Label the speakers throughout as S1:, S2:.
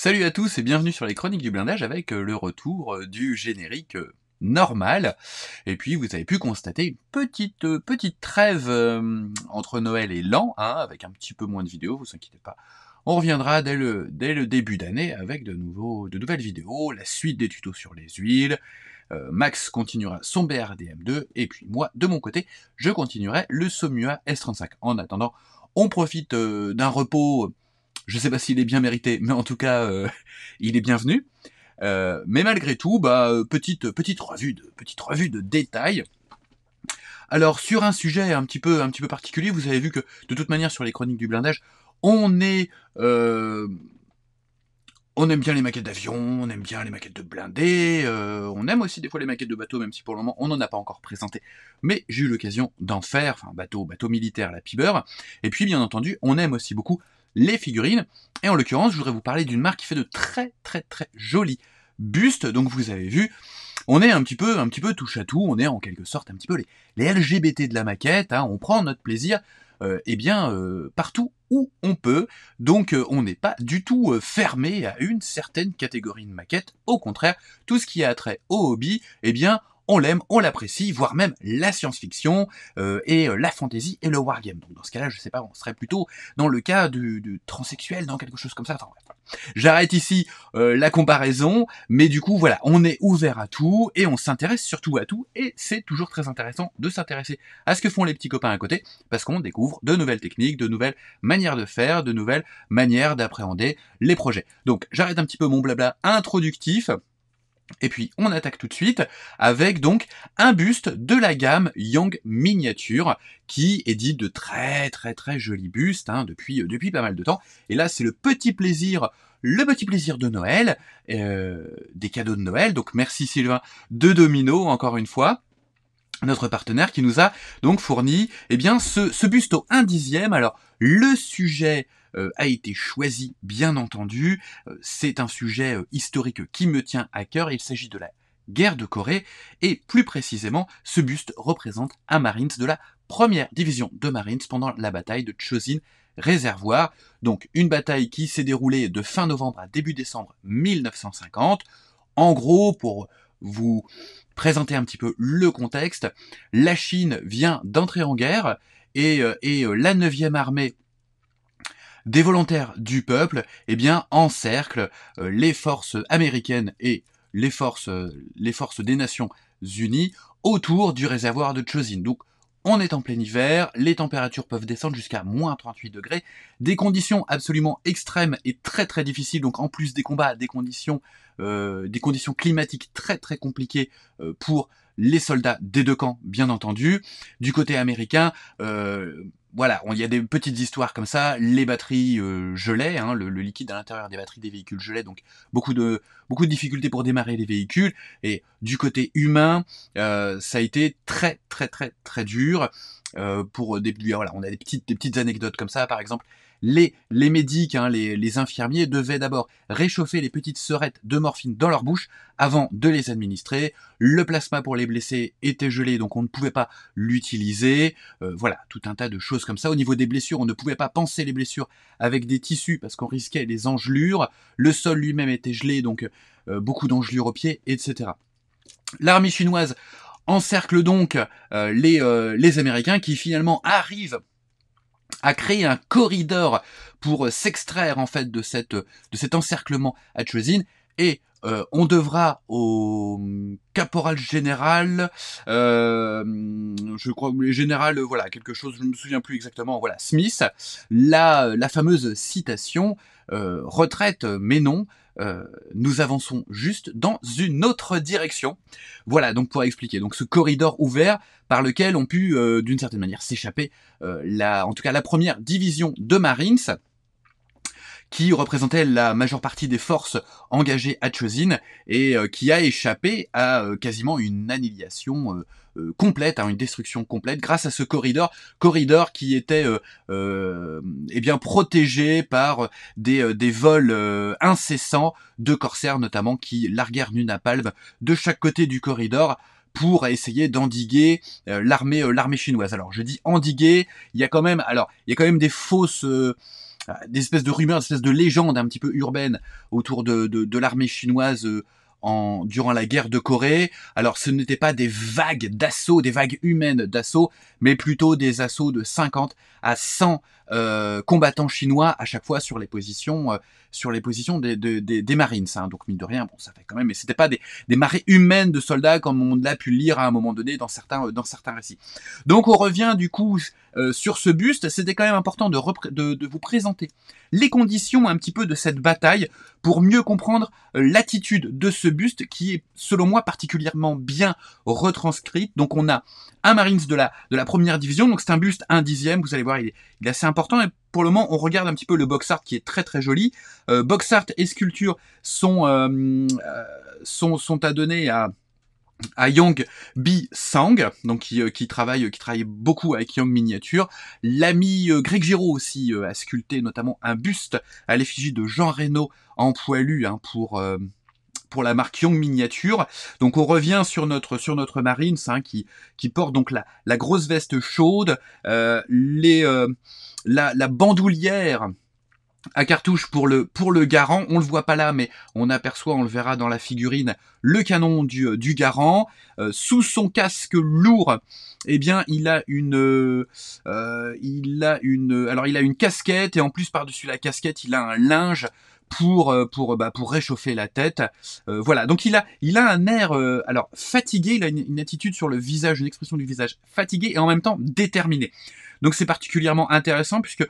S1: Salut à tous et bienvenue sur les Chroniques du Blindage avec le retour du générique normal. Et puis vous avez pu constater une petite trêve entre Noël et l'an, hein, avec un petit peu moins de vidéos, vous inquiétez pas. On reviendra dès le début d'année avec de nouvelles vidéos, la suite des tutos sur les huiles. Max continuera son BRDM2 et puis moi, de mon côté, je continuerai le Somua S35. En attendant, on profite d'un repos. Je sais pas s'il est bien mérité, mais en tout cas, il est bienvenu. Mais malgré tout, petite revue de détails. Alors sur un sujet un petit peu particulier, vous avez vu que de toute manière sur les chroniques du blindage, on est on aime bien les maquettes d'avions, on aime bien les maquettes de blindés, on aime aussi des fois les maquettes de bateaux, même si pour le moment on n'en a pas encore présenté. Mais j'ai eu l'occasion d'en faire, enfin bateau militaire, la Piber. Et puis bien entendu, on aime aussi beaucoup les figurines. Et en l'occurrence, je voudrais vous parler d'une marque qui fait de très jolis bustes. Donc vous avez vu, on est un petit peu touche à tout, on est en quelque sorte un petit peu les LGBT de la maquette, hein, on prend notre plaisir partout où on peut, donc on n'est pas du tout fermé à une certaine catégorie de maquettes, au contraire, tout ce qui a trait au hobby, eh bien on l'aime, on l'apprécie, voire même la science-fiction et la fantasy et le wargame. Donc dans ce cas-là, je sais pas, on serait plutôt dans le cas du transsexuel, dans quelque chose comme ça. Enfin, bref. J'arrête ici la comparaison, mais du coup voilà, on est ouvert à tout et on s'intéresse surtout à tout, et c'est toujours très intéressant de s'intéresser à ce que font les petits copains à côté, parce qu'on découvre de nouvelles techniques, de nouvelles manières de faire, de nouvelles manières d'appréhender les projets. Donc j'arrête un petit peu mon blabla introductif. Et puis on attaque tout de suite avec donc un buste de la gamme Young Miniature qui édite de très jolis bustes hein, depuis pas mal de temps. Et là c'est le petit plaisir de Noël, des cadeaux de Noël. Donc merci Sylvain de Domino encore une fois, notre partenaire qui nous a donc fourni ce buste au 1/10. Alors le sujet a été choisi, bien entendu. C'est un sujet historique qui me tient à cœur. Il s'agit de la guerre de Corée, et plus précisément, ce buste représente un Marines de la première division de Marines pendant la bataille de Chosin Réservoir. Donc une bataille qui s'est déroulée de fin novembre à début décembre 1950. En gros, pour vous présenter un petit peu le contexte, la Chine vient d'entrer en guerre, et la 9e armée des volontaires du peuple, encerclent les forces américaines et les forces des Nations Unies autour du réservoir de Chosin. Donc on est en plein hiver, les températures peuvent descendre jusqu'à moins 38 degrés, des conditions absolument extrêmes et très difficiles, donc en plus des combats, des conditions climatiques très compliquées pour les soldats des deux camps, bien entendu. Du côté américain, voilà, il y a des petites histoires comme ça, les batteries gelaient, hein, le liquide à l'intérieur des batteries des véhicules gelait, donc beaucoup de difficultés pour démarrer les véhicules. Et du côté humain, ça a été très dur. Voilà, on a des petites anecdotes comme ça, par exemple. Les médics, hein, les infirmiers devaient d'abord réchauffer les petites serettes de morphine dans leur bouche avant de les administrer. Le plasma pour les blessés était gelé, donc on ne pouvait pas l'utiliser. Voilà, tout un tas de choses comme ça. Au niveau des blessures, on ne pouvait pas panser les blessures avec des tissus parce qu'on risquait les engelures. Le sol lui-même était gelé, donc beaucoup d'engelures aux pieds, etc. L'armée chinoise encercle donc les Américains, qui finalement arrivent à créer un corridor pour s'extraire en fait de cet encerclement à Chosin. Et on devra au caporal général, je crois, général, voilà, quelque chose, je ne me souviens plus exactement, voilà, Smith, la fameuse citation, retraite mais non, nous avançons juste dans une autre direction. Voilà, donc pour expliquer, donc ce corridor ouvert par lequel ont pu d'une certaine manière s'échapper en tout cas la première division de Marines, qui représentait la majeure partie des forces engagées à Chosin, et qui a échappé à quasiment une annihilation complète, à une destruction complète, grâce à ce corridor qui était protégé par des vols incessants de corsaires, notamment, qui larguèrent du napalm de chaque côté du corridor pour essayer d'endiguer l'armée chinoise. Alors je dis endiguer, il y a quand même des fausses des espèces de rumeurs, des espèces de légendes un petit peu urbaines autour de l'armée chinoise durant la guerre de Corée. Alors ce n'était pas des vagues d'assaut, des vagues humaines d'assaut, mais plutôt des assauts de 50 à 100 combattants chinois à chaque fois sur les positions des Marines. Hein. Donc mine de rien, bon ça fait quand même, mais c'était pas des marées humaines de soldats comme on l'a pu le lire à un moment donné dans certains récits. Donc on revient du coup sur ce buste. C'était quand même important de vous présenter les conditions un petit peu de cette bataille pour mieux comprendre l'attitude de ce buste qui est selon moi particulièrement bien retranscrite. Donc on a un Marines de la première division, donc c'est un buste 1/10, vous allez voir il est assez important et pour le moment on regarde un petit peu le box art qui est très très joli. Box art et sculpture sont adonnés à Yang Bi-sang, donc qui travaille beaucoup avec Yang Miniature. L'ami Greg Giraud aussi a sculpté notamment un buste à l'effigie de Jean Reynaud en poilu hein, pour la marque Yang Miniature. Donc on revient sur notre Marines hein, qui porte donc la grosse veste chaude, la bandoulière à cartouche pour le Garand, on le voit pas là, mais on aperçoit, on le verra dans la figurine, le canon du Garand. Sous son casque lourd, eh bien, il a une casquette et en plus par-dessus la casquette, il a un linge pour réchauffer la tête. Voilà, donc il a un air alors fatigué, il a une attitude sur le visage, une expression du visage fatigué et en même temps déterminé. Donc c'est particulièrement intéressant puisque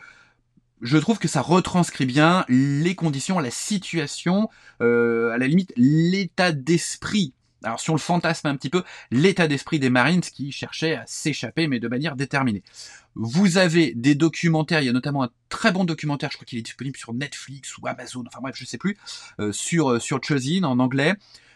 S1: je trouve que ça retranscrit bien les conditions, la situation, à la limite l'état d'esprit. Alors si on le fantasme un petit peu, l'état d'esprit des Marines qui cherchaient à s'échapper mais de manière déterminée. Vous avez des documentaires, il y a notamment un très bon documentaire, je crois qu'il est disponible sur Netflix ou Amazon, enfin bref, je sais plus, sur Chosin en anglais,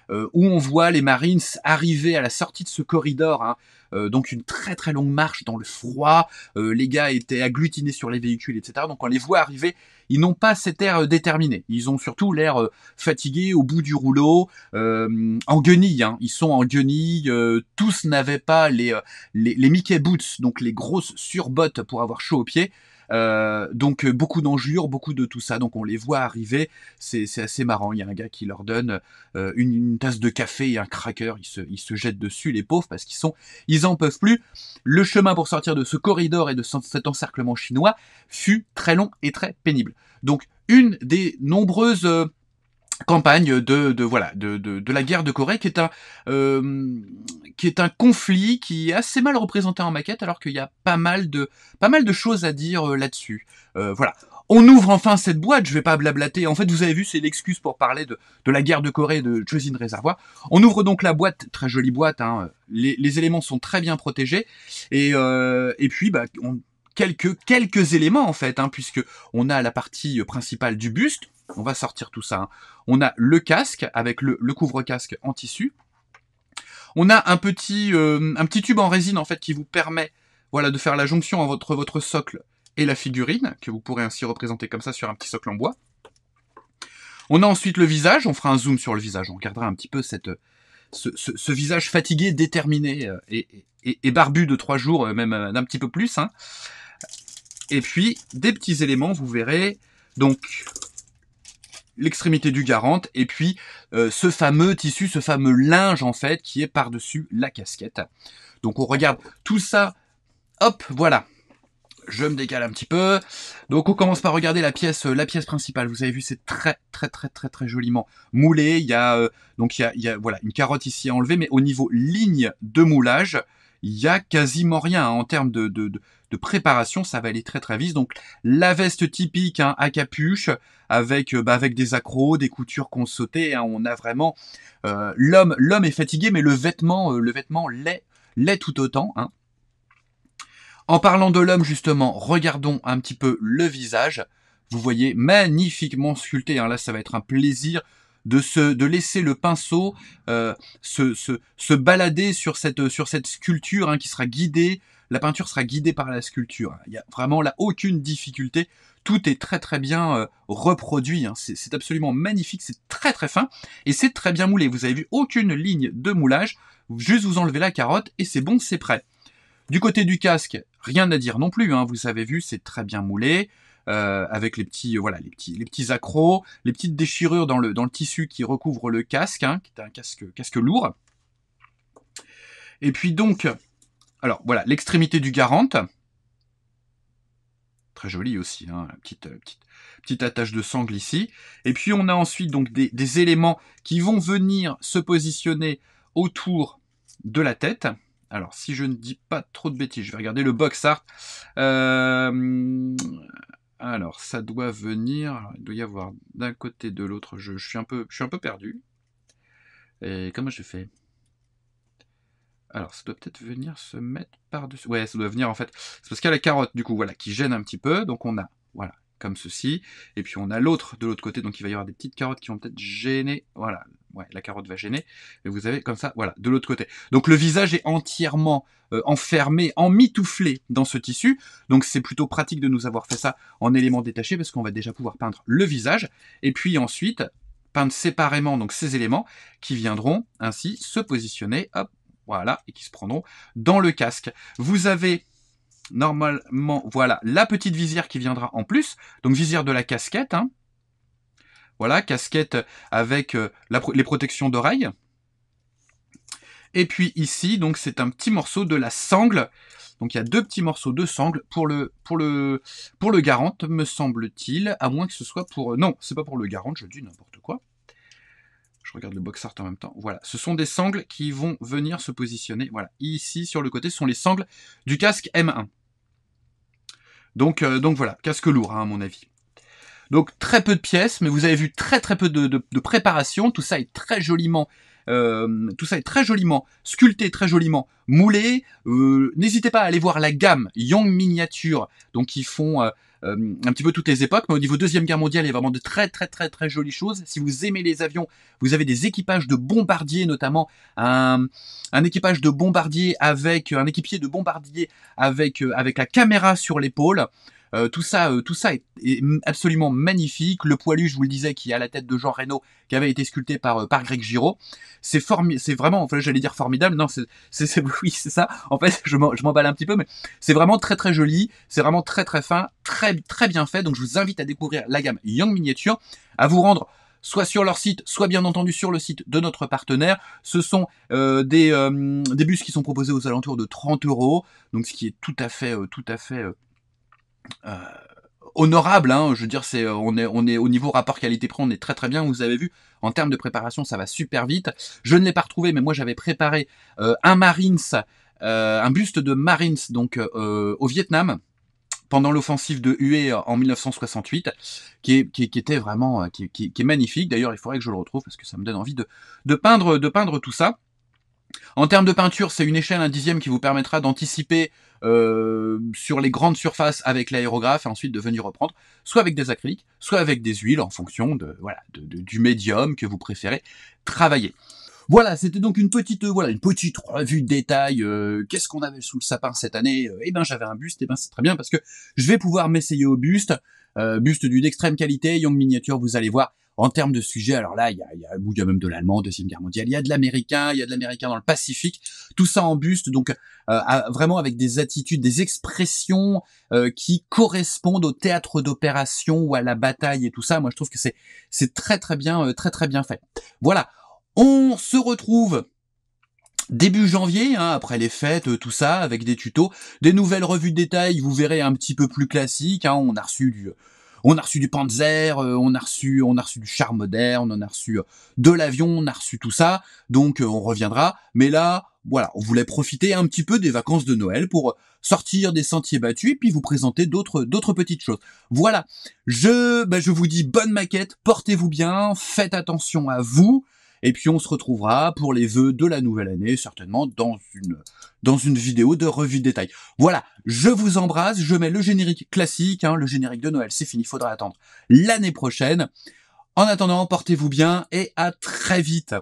S1: où on voit les Marines arriver à la sortie de ce corridor, hein, donc une très très longue marche dans le froid, les gars étaient agglutinés sur les véhicules, etc. Donc on les voit arriver, ils n'ont pas cet air déterminé, ils ont surtout l'air fatigués, au bout du rouleau, en guenilles, hein. Ils sont en guenilles, tous n'avaient pas les Mickey Boots, donc les grosses surbottes pour avoir chaud aux pieds. Donc beaucoup d'enjures, beaucoup de tout ça, donc on les voit arriver, c'est assez marrant, il y a un gars qui leur donne une tasse de café et un cracker, ils se jettent dessus les pauvres parce ils en peuvent plus. Le chemin pour sortir de ce corridor et de cet encerclement chinois fut très long et très pénible. Donc une des nombreuses campagne de la guerre de Corée qui est un conflit qui est assez mal représenté en maquette alors qu'il y a pas mal de choses à dire là-dessus. Voilà. On ouvre enfin cette boîte, je vais pas blablater. En fait, vous avez vu, c'est l'excuse pour parler de la guerre de Corée de Chosin Reservoir. On ouvre donc la boîte, très jolie boîte, hein. Les éléments sont très bien protégés et puis quelques éléments en fait, hein, puisque on a la partie principale du buste. On va sortir tout ça. Hein. On a le casque avec le couvre-casque en tissu. On a un petit tube en résine en fait qui vous permet de faire la jonction entre votre socle et la figurine, que vous pourrez ainsi représenter comme ça sur un petit socle en bois. On a ensuite le visage, on fera un zoom sur le visage, on regardera un petit peu ce visage fatigué, déterminé et barbu de 3 jours, même d'un petit peu plus. Hein. Et puis, des petits éléments, vous verrez, donc l'extrémité du Garand, et puis ce fameux tissu, ce fameux linge en fait, qui est par-dessus la casquette. Donc on regarde tout ça, hop, voilà. Je me décale un petit peu. Donc on commence par regarder la pièce principale. Vous avez vu, c'est très joliment moulé. Il y a voilà une carotte ici à enlever, mais au niveau ligne de moulage, il y a quasiment rien hein, en termes de préparation. Ça va aller très vite. Donc la veste typique hein, à capuche avec des accros, des coutures qu'on sautait. Hein, on a vraiment l'homme est fatigué, mais le vêtement l'est tout autant. Hein. En parlant de l'homme, justement, regardons un petit peu le visage. Vous voyez, magnifiquement sculpté. Hein. Là, ça va être un plaisir de laisser le pinceau se balader sur cette sculpture hein, qui sera guidée. La peinture sera guidée par la sculpture. Il n'y a vraiment là aucune difficulté. Tout est très bien reproduit. Hein. C'est absolument magnifique. C'est très fin. Et c'est très bien moulé. Vous avez vu aucune ligne de moulage. Juste vous enlevez la carotte et c'est bon, c'est prêt. Du côté du casque, rien à dire non plus, hein, vous avez vu, c'est très bien moulé. avec les petits, voilà, les petits accros, les petites déchirures dans le tissu qui recouvre le casque, hein, qui est un casque lourd. Et puis donc, alors voilà, l'extrémité du Garand. Très joli aussi, hein, petite attache de sangle ici. Et puis on a ensuite donc des éléments qui vont venir se positionner autour de la tête. Alors si je ne dis pas trop de bêtises, je vais regarder le box art. Alors ça doit venir, alors, il doit y avoir d'un côté de l'autre. Je suis un peu perdu. Et comment je fais? Alors, ça doit peut-être venir se mettre par-dessus. Ouais, ça doit venir en fait. C'est parce qu'il y a la carotte, du coup, voilà, qui gêne un petit peu. Donc on a, voilà, comme ceci. Et puis on a l'autre de l'autre côté. Donc il va y avoir des petites carottes qui vont peut-être gêner. Voilà, ouais, la carotte va gêner. Et vous avez comme ça, voilà, de l'autre côté. Donc le visage est entièrement enfermé, emmitouflé dans ce tissu. Donc c'est plutôt pratique de nous avoir fait ça en éléments détachés parce qu'on va déjà pouvoir peindre le visage. Et puis ensuite, peindre séparément donc ces éléments qui viendront ainsi se positionner, hop, voilà, et qui se prendront dans le casque. Vous avez normalement, voilà, la petite visière qui viendra en plus, donc visière de la casquette, hein. Voilà, casquette avec les protections d'oreilles. Et puis ici, donc c'est un petit morceau de la sangle. Donc il y a deux petits morceaux de sangle pour le Garand, me semble-t-il, à moins que ce soit pour... non, c'est pas pour le Garand, je dis n'importe quoi. Je regarde le box art en même temps. Voilà, ce sont des sangles qui vont venir se positionner. Voilà, ici sur le côté, ce sont les sangles du casque M1. Donc voilà, casque lourd hein, à mon avis. Donc très peu de pièces, mais vous avez vu très peu de préparation. Tout ça est très joliment sculpté, très joliment moulé. N'hésitez pas à aller voir la gamme Young Miniature, donc ils font un petit peu toutes les époques, mais au niveau Deuxième Guerre mondiale, il y a vraiment de très jolies choses. Si vous aimez les avions, vous avez des équipages de bombardiers, notamment un équipage de bombardiers avec un équipier de bombardier avec la caméra sur l'épaule. Tout ça est absolument magnifique. Le poilu, je vous le disais, qui est à la tête de Jean Reno, qui avait été sculpté par Greg Giraud. C'est vraiment, enfin, j'allais dire formidable. Non, oui, c'est ça. En fait, je m'emballe un petit peu, mais c'est vraiment très joli. C'est vraiment très fin, très bien fait. Donc, je vous invite à découvrir la gamme Young Miniature, à vous rendre soit sur leur site, soit bien entendu sur le site de notre partenaire. Ce sont des bustes qui sont proposés aux alentours de 30 €, donc ce qui est tout à fait honorable, hein. Je veux dire, on est au niveau rapport qualité-prix, on est très bien. Vous avez vu, en termes de préparation, ça va super vite. Je ne l'ai pas retrouvé, mais moi j'avais préparé un Marines, un buste de Marines, donc au Vietnam, pendant l'offensive de Hue en 1968, qui était vraiment, qui est magnifique. D'ailleurs, il faudrait que je le retrouve parce que ça me donne envie de peindre tout ça. En termes de peinture, c'est une échelle 1/10 qui vous permettra d'anticiper sur les grandes surfaces avec l'aérographe et ensuite de venir reprendre, soit avec des acryliques, soit avec des huiles en fonction du médium que vous préférez travailler. Voilà, c'était donc une petite revue de détail. Qu'est-ce qu'on avait sous le sapin cette année? Eh ben j'avais un buste, c'est très bien parce que je vais pouvoir m'essayer au buste. Buste d'une extrême qualité, Young Miniature, vous allez voir. En termes de sujet, alors là, il y a même de l'allemand, Deuxième Guerre mondiale, il y a de l'américain dans le Pacifique, tout ça en buste, donc vraiment avec des attitudes, des expressions qui correspondent au théâtre d'opération ou à la bataille et tout ça. Moi, je trouve que c'est très bien fait. Voilà, on se retrouve début janvier, hein, après les fêtes, tout ça, avec des tutos, des nouvelles revues de détail, vous verrez un petit peu plus classiques, hein, on a reçu du Panzer, on a reçu du char moderne, on a reçu de l'avion, on a reçu tout ça, donc on reviendra. Mais là, voilà, on voulait profiter un petit peu des vacances de Noël pour sortir des sentiers battus et puis vous présenter d'autres petites choses. Voilà, je vous dis bonne maquette, portez-vous bien, faites attention à vous. Et puis on se retrouvera pour les vœux de la nouvelle année, certainement dans une vidéo de revue de détail. Voilà, je vous embrasse, je mets le générique classique, hein, le générique de Noël, c'est fini, faudra attendre l'année prochaine. En attendant, portez-vous bien et à très vite.